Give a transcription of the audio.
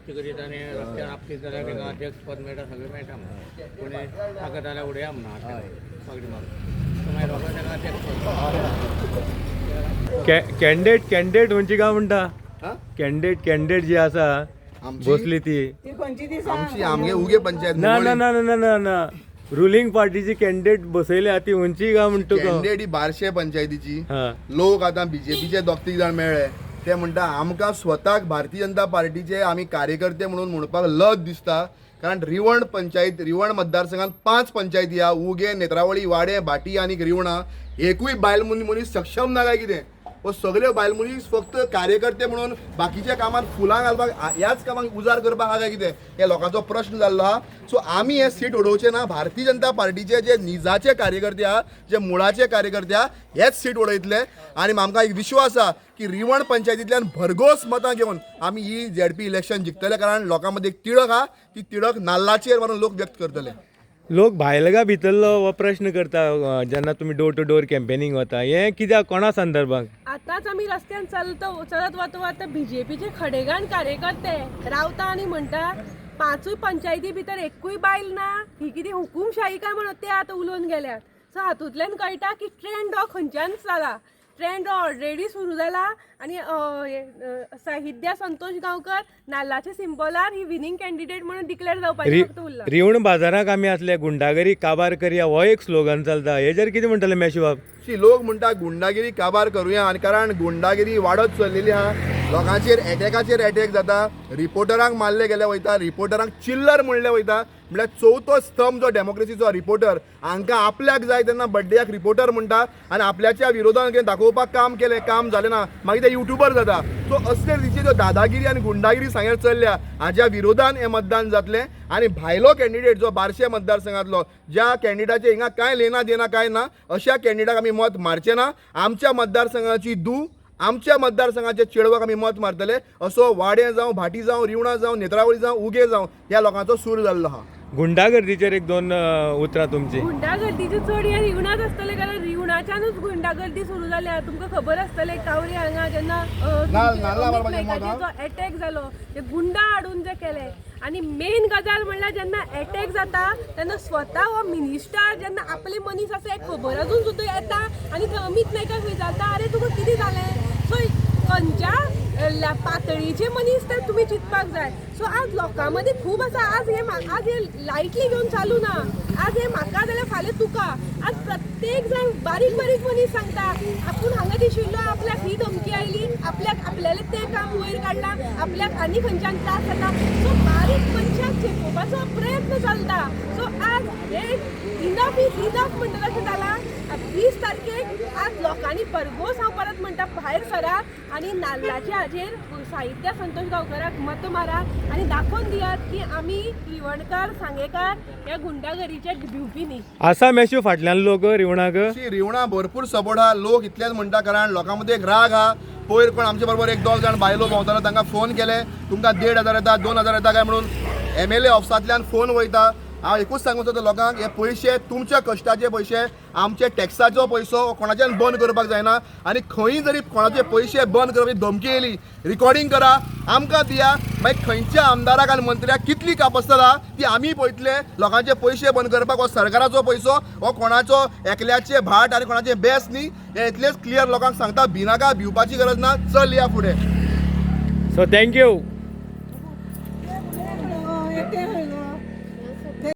गोष्टी करीत आणि रस्त्यावर आपली जाल्यार तांकां अध्यक्ष पद मेळटा सगळें मेळटा म्हणून कोणी ताका जाल्यार उडया म्हणून पगडी मारून मागीर रोखडो ताका अध्यक्ष पद कॅन्डिडेट म्हणजे काय म्हणटा कॅन्डिडेट जी आसा बसली ती आमची आमगे उगे पंचायत ना ना ना ना ना ना रुलिंग पार्टीची कॅन्डिडेट बसयल्या ती उंची काय म्हणतो कॅन्डिडेट ही बारशे पंचायतीची हा लोक आतां बीजेपीचे दोग तीग जाण मेळ्ळे ते म्हणटा आमकां स्वताक भारतीय जनता पार्टीचे आमी कार्यकर्ते म्हणून म्हणपाक लज दिसता कारण रिवण पंचायत रिवण मतदारसंघात 5 पंचायती हा उगे नेत्रावळी वाडे भाटी आनी रिवणा एकूय बायल मनीस सक्षम ना काय कितें वो सगळ्यो बायल मनीस फक्त कार्यकर्ते म्हणून बाकीच्या कामात फुलां घालपाक ह्याच कामाक उजार करपाक हा काय कितें हे लोकांचो प्रश्न जाल्लो हा सो आमी हे सीट उडोवचे ना भारतीय जनता पार्टीचे जे निजाचे कार्यकर्ते आहा जे मुळाचे कार्यकर्ते आहा हेच सीट उडयतले आनी आमकां एक विश्वास आसा की रिवण पंचायतींतल्यान भरघोस मतां घेवन आमी ही ZP इलेक्शन जिखतले कारण लोकां मदीं एक तिडक हा ती तिडक नाल्लाचेर मारून लोक व्यक्त करतले लोक भायल्या भितरलो हो प्रश्न करता जेन्ना तुमी डोर टू डोर कॅम्पेनिंग वता हे कित्याक कोणा संदर्भात आताच आम्ही रस्त्यान चलत वता बीजेपीचे खडेगाण कार्यकर्ते रावता आणि म्हणटा 5 पंचायती भितर एकूय बायल ना ही कितें हुकुमशाही काय म्हणत ते आता उलोवन गेल्यात सो हातूंतल्यान कळटा की ट्रेंड हो खंयच्यान जाला ट्रेंड ऑलरेडी सुरू जाला आणि साहित्या संतोष गांवकर नाल्लाचे सिंबलार ही विनिंग कॅन्डिडेट म्हणून डिक्लेअर जावपाची फक्त उरला रिवण बाजाराक आमी आसले गुंडागरी काबार करया हो एक स्लोगन चलता हेजेर कितें म्हणटले मेशू बाब लोक म्हणटा गुंडागिरी काबार करूया आणि कारण गुंडागिरी वाडत चललेली हा लोकांचेर अटॅकाचेर अटॅक जाता रिपोर्टरांक मारले गेले वयता रिपोर्टरांक चिल्लर म्हणले वयता म्हळ्यार चवथो स्तंभ जो डेमोक्रेसीचो रिपोर्टर हांकां आपल्याक जाय तेन्ना बड्डेयाक रिपोर्टर म्हणटा आनी आपल्याच्या विरोधान कितें दाखोवपाक काम केलें काम जालें ना मागीर ते युट्यूबर जाता सो असले तरेची ज्यो दादागिरी आनी गुंडागिरी सांगेर चल्ल्या हाज्या विरोधान हें मतदान जातलें आनी भायलो कॅन्डिडेट जो बारशे मतदारसंघातलो ज्या कॅन्डिडेटाचे हिंगा कांय लेना देना कांय ना अशा कॅन्डिडेटाक आमी मत मारचें ना आमच्या मतदारसंघाची आमच्या मतदारसंघाचे चेडवाक आमी मत मारतले असो वाडे जावं भाटी जावं रिवणा जावं नेत्रावळी जावं उगे जावं ह्या लोकांचो सूर जाल्लो आहा गुंडागर्दीचेर एक दोन उतरां तुमची गुंडागर्दीचे चड हे रिवणात आसतले कारण रिवणाच्यानूच गुंडागर्दी सुरू जाल्या तुमकां खबर आसतलें कावरी हांगा जेन्ना अटॅक जालो ते गुंडा हाडून जे केले आणि मेन गजाल म्हणल्यार जेन्ना अटॅक जाता तेन्ना स्वता हो मिनिस्टर जेन्ना आपले मनीस आसा एक खबर अजून सुद्दां येता आनी थंय अमित नायकाक विचारता अरे तुका कितें जालें सो खंयच्या पातळीचे मनीस ते तुम्ही चिंतपाक जाय सो आज लोकां मदीं खूब आसा आज हे लायटली घेवन चालू ना आज हे म्हाका जाल्यार फाल्यां तुका आज प्रत्येक जाण बारीक मनीस सांगता आपूण हांगा दिशिल्लो आपल्याक ही धमकी आयली आपल्याले ते काम वयर काडला आपल्याक आनी खंयच्यान त्रास जाता सो बारीक मनशाक चेपोवपाचो प्रयत्न चलता सो आज हे इनफ इज इनफ म्हणटा तशें जाला 20 तारखेक आज लोकांनी भरघोस हांव परत म्हणटा भायर सरात आनी नाल्लाच्या हाजेर साहित्या संतोष गांवकराक मत मारात आनी दाखोवन दियात की आमी रिवणकार सांगेकार ह्या गुंडागरीचे भिवपी न्ही आसा मेशू फाटल्यान लोक रिवणाक रिवणा भरपूर सपोर्ट हा लोक इतलेच म्हणटा कारण लोकां मदीं एक राग हा पयर कोण आमचे बरोबर एक दोग जाण बायलो भोंवतालो तांकां फोन केले तुमकां 1,500 येता 2,000 येता काय म्हणून MLA ऑफिसांतल्यान फोन वयता हांव एकूच सांगूं सोदता लोकांक हे पयशे तुमच्या कश्टाचे पयशे आमचे टॅक्साचो पयसो कोणाच्यान बंद करपाक जायना आनी खंयी जरी कोणाचे पयशे बंद करपाची धमकी येयली रिकॉर्डिंग करा आमकां दिया मागीर खंयच्या आमदाराक आनी मंत्र्याक कितली कापासीटी आसा ती आमी पळयतले लोकांचे पयशे बंद करपाक हो सरकाराचो पयसो हो कोणाचो एकल्याचे भाट आनी कोणाचे बेस न्ही हे इतलेच क्लियर लोकांक सांगता भिनाका भिवपाची गरज ना चल या फुडें सो थँक्यू